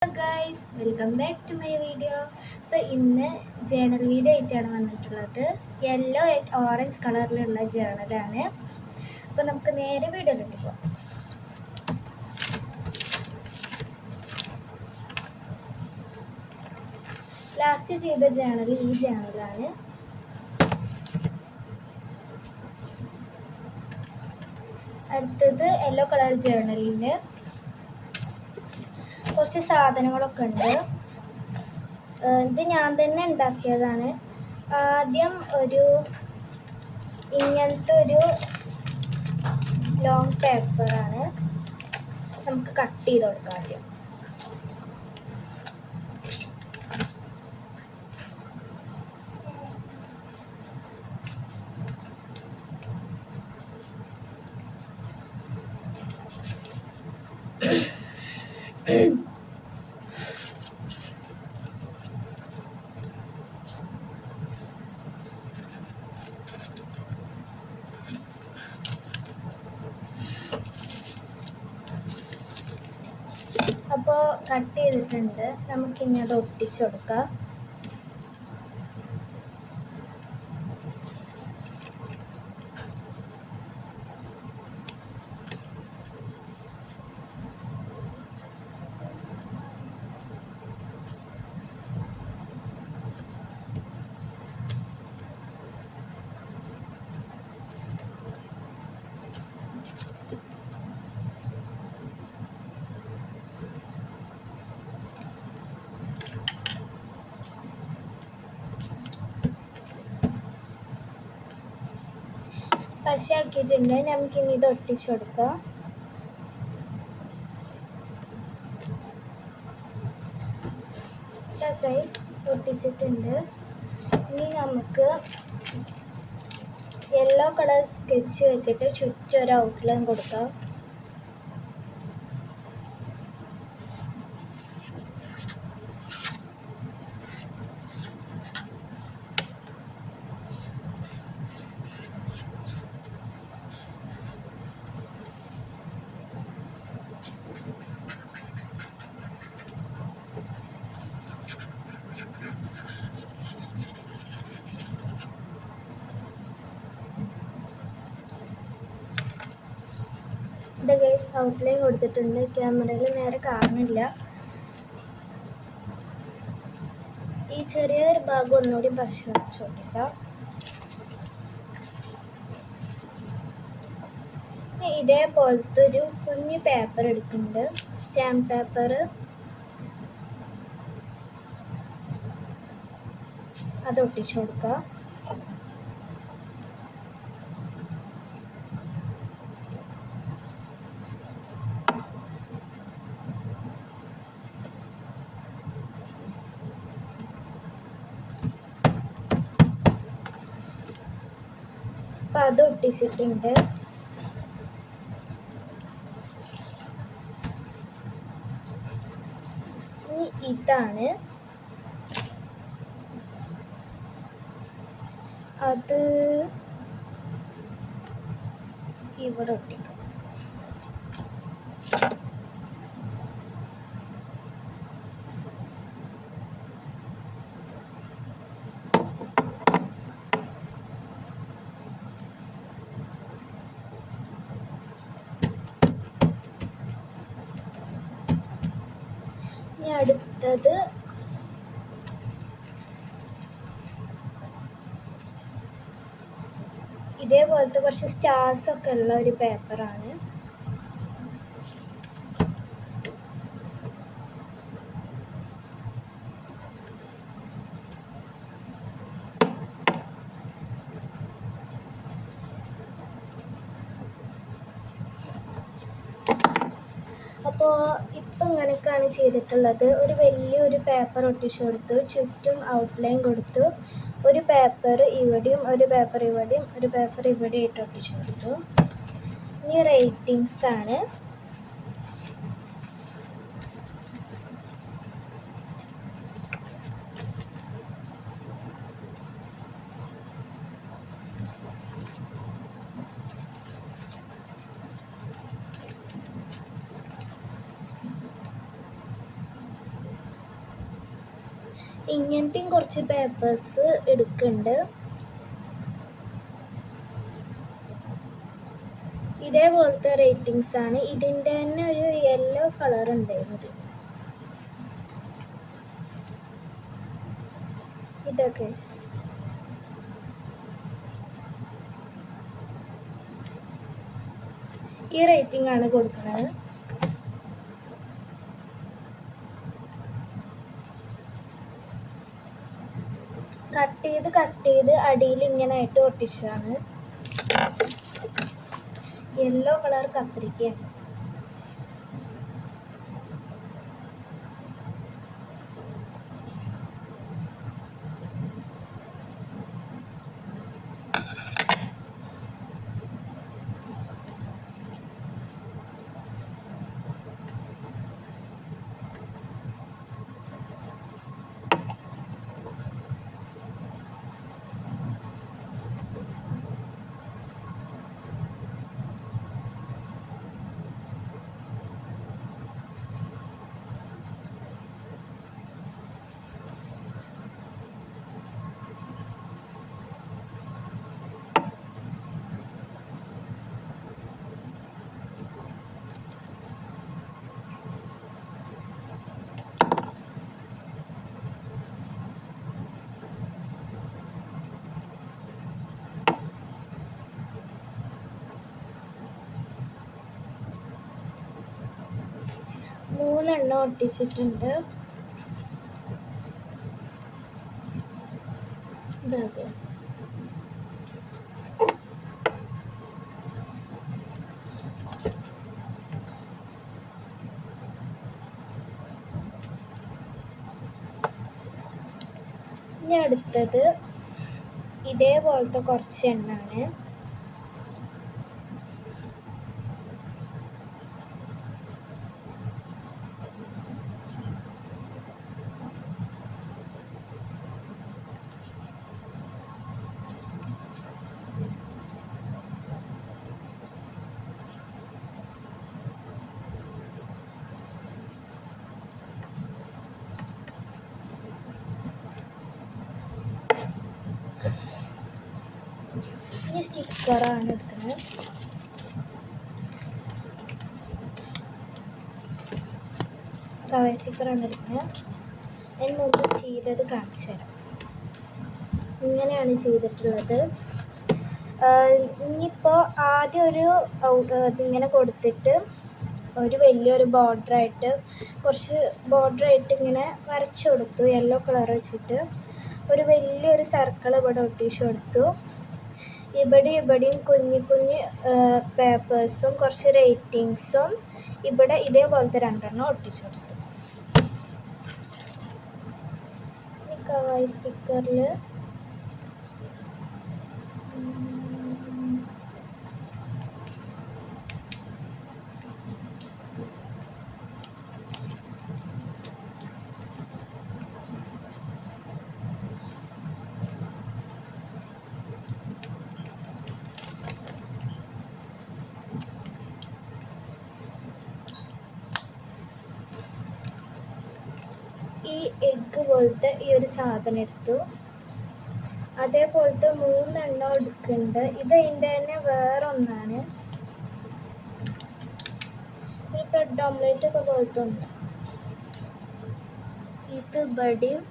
Hello guys, welcome back to my video. അപ്പോൾ ഇന്ന് journal video ആയിട്ടാണ് വന്നിട്ടുള്ളത്. യെല്ലോ ആൻഡ് ഓറഞ്ച് കളറിലുള്ള ജേണലാണ്. അപ്പോൾ നമുക്ക് നേരെ വീഡിയോയിലോട്ട് പോകാം. ലാസ്റ്റ് ചെയ്ത ജേണൽ ഈ ജേണലാണ്. അടുത്തത് യെല്ലോ കളർ ജേണലിൽ കുറച്ച് സാധനങ്ങളൊക്കെ ഉണ്ട്. ഇത് ഞാൻ തന്നെ ഉണ്ടാക്കിയതാണ്. ആദ്യം ഇങ്ങനത്തെ ഒരു ലോങ് പേപ്പറാണ്. നമുക്ക് കട്ട് ചെയ്ത് കൊടുക്കാം ആദ്യം. അപ്പോൾ കട്ട് ചെയ്തിട്ടുണ്ട്. നമുക്കിനി അത് ഒട്ടിച്ചു കൊടുക്കാം. പശയാക്കിയിട്ടുണ്ട്. നമുക്കിനി ഇത് ഒട്ടിച്ചു കൊടുക്കാം. സൈസ് ഒട്ടിച്ചിട്ടുണ്ട്. ഇനി നമുക്ക് യെല്ലോ കളർ സ്കെച്ച് വെച്ചിട്ട് ചുറ്റും ഒരു ഔട്ട്ലൈൻ കൊടുക്കാം. ഇത് ഗൈസ് ഔട്ട്ലൈൻ കൊടുത്തിട്ടുണ്ട്. ക്യാമറയിൽ നേരെ കാണുന്നില്ല. ഈ ചെറിയൊരു ഭാഗം ഒന്നുകൂടി പശ വെച്ച് കൊടുക്കാം. ഇതേപോലത്തെ ഒരു കുഞ്ഞു പേപ്പർ എടുക്കുന്നുണ്ട്, സ്റ്റാമ്പ് പേപ്പർ. അത് ഒട്ടിച്ചു കൊടുക്കുക. അപ്പം അത് ഒട്ടിച്ചിട്ടുണ്ട്. ഇതാണ് അത്. ഇവിടെ ഒട്ടിക്കും. ഇനി അടുത്തത് ഇതേപോലത്തെ കുറച്ച് സ്റ്റാർസ് ഒക്കെ ഉള്ള ഒരു പേപ്പറാണ്. അപ്പോൾ ഇപ്പം ഇങ്ങനെയൊക്കെയാണ് ചെയ്തിട്ടുള്ളത്. ഒരു വലിയൊരു പേപ്പർ ഒട്ടിച്ചു കൊടുത്തു, ചുറ്റും ഔട്ട്ലൈൻ കൊടുത്തു. ഒരു പേപ്പർ ഇവിടെയും ഒരു പേപ്പർ ഇവിടെയും ഒരു പേപ്പർ ഇവിടെ ആയിട്ട് ഒട്ടിച്ചു കൊടുത്തു. ഇനി റേറ്റിംഗ്സ് ആണ്. ഇങ്ങനത്തെയും കുറച്ച് പേപ്പേഴ്സ് എടുക്കുന്നുണ്ട്. ഇതേപോലത്തെ റേറ്റിങ്സ് ആണ്. ഇതിൻ്റെ തന്നെ ഒരു യെല്ലോ കളർ ഉണ്ടായിരുന്നത്. ഇതൊക്കെ ഈ റേറ്റിംഗ് ആണ് കൊടുക്കുന്നത്. കട്ട് ചെയ്ത് അടിയിൽ ഇങ്ങനെ ആയിട്ട് ഒട്ടിച്ചാണ്. Yellow colour കത്രിക്കയാണ്. മൂന്നെണ്ണം ഒട്ടിച്ചിട്ടുണ്ട്. ഇനി അടുത്തത് ഇതേപോലത്തെ കുറച്ച് എണ്ണാണ്. ഈ സ്റ്റിക്കറാണ് എടുക്കുന്നത്. കവർ സ്റ്റിക്കറാണ് എടുക്കുന്നത്. അതിന് മുമ്പ് ചെയ്തത് കാണിച്ചു തരാം. ഇങ്ങനെയാണ് ചെയ്തിട്ടുള്ളത്. ഇനിയിപ്പോൾ ആദ്യം ഇതിങ്ങനെ കൊടുത്തിട്ട് ഒരു വലിയൊരു ബോർഡറായിട്ട് ഇങ്ങനെ വരച്ചു കൊടുത്തു. യെല്ലോ കളർ വെച്ചിട്ട് ഒരു വലിയൊരു സർക്കിൾ ഇവിടെ ഒട്ടിച്ചു കൊടുത്തു. ഇവിടെയും കുഞ്ഞു പേപ്പേഴ്സും കുറച്ച് റേറ്റിങ്സും ഇവിടെ ഇതേപോലത്തെ 2 ഒട്ടിച്ചു കൊടുത്തു. കവായി സ്റ്റിക്കറിൽ ഈ എഗ്ഗ് പോലത്തെ ഈ ഒരു സാധനം എടുത്തു. അതേപോലത്തെ 3 എടുക്കുന്നുണ്ട്. ഇത് അതിൻ്റെ തന്നെ വേറൊന്നാണ്. ഒരു ബ്രെഡ് ഓംലേറ്റ് ഒക്കെ പോലത്തെ ഒന്ന്. ഇത് ബടിയും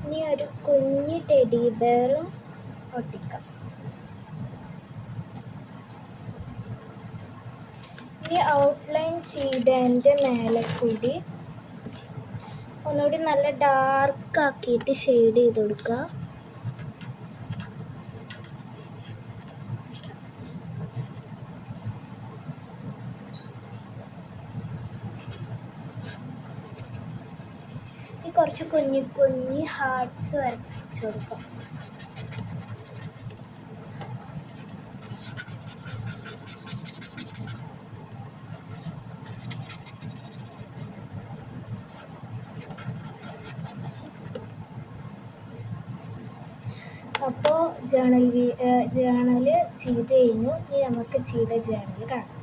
ഇനി ഒരു കുഞ്ഞ് ടെഡി ബെയറും ഒട്ടിക്കാം. ഈ ഔട്ട്ലൈൻ ചെയ്തതിൻ്റെ മേലെ കൂടി ഒന്നുകൂടി നല്ല ഡാർക്ക് ആക്കിയിട്ട് ഷെയ്ഡ് ചെയ്ത് കൊടുക്കുക. കുറച്ച് കുഞ്ഞി കുഞ്ഞി ഹാർട്ട്സ് വരച്ചു കൊടുക്കാം. അപ്പോൾ ജേണൽ ചെയ്ത് കഴിഞ്ഞു. ഇനി നമുക്ക് ചെയ്ത ജേണൽ കാണാം.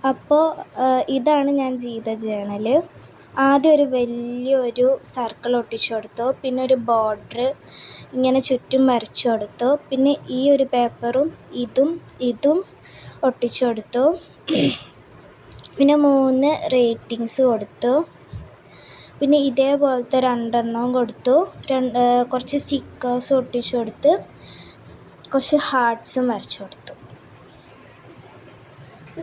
അപ്പോൾ ഇതാണ് ഞാൻ ചെയ്ത ജേണൽ. ആദ്യം ഒരു വലിയൊരു സർക്കിൾ ഒട്ടിച്ചു കൊടുത്തു. പിന്നെ ഒരു ബോർഡർ ഇങ്ങനെ ചുറ്റും വരച്ചു കൊടുത്തു. പിന്നെ ഈ ഒരു പേപ്പറും ഇതും ഒട്ടിച്ചു കൊടുത്തു. പിന്നെ 3 റേറ്റിങ്സ് കൊടുത്തു. പിന്നെ ഇതേപോലത്തെ 2 എണ്ണവും കൊടുത്തു. കുറച്ച് സ്റ്റിക്കേഴ്സ് ഒട്ടിച്ചു കൊടുത്ത് കുറച്ച് ഹാർട്ട്സും വരച്ചു കൊടുത്തു.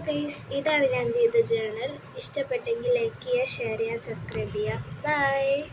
ഗൈസ്, ഇതാണ് ഞാൻ ചെയ്ത ജേണൽ. ഇഷ്ടപ്പെട്ടെങ്കിൽ ലൈക്ക് ചെയ്യുക, ഷെയർ ചെയ്യുക, സബ്സ്ക്രൈബ് ചെയ്യുക. ബൈ.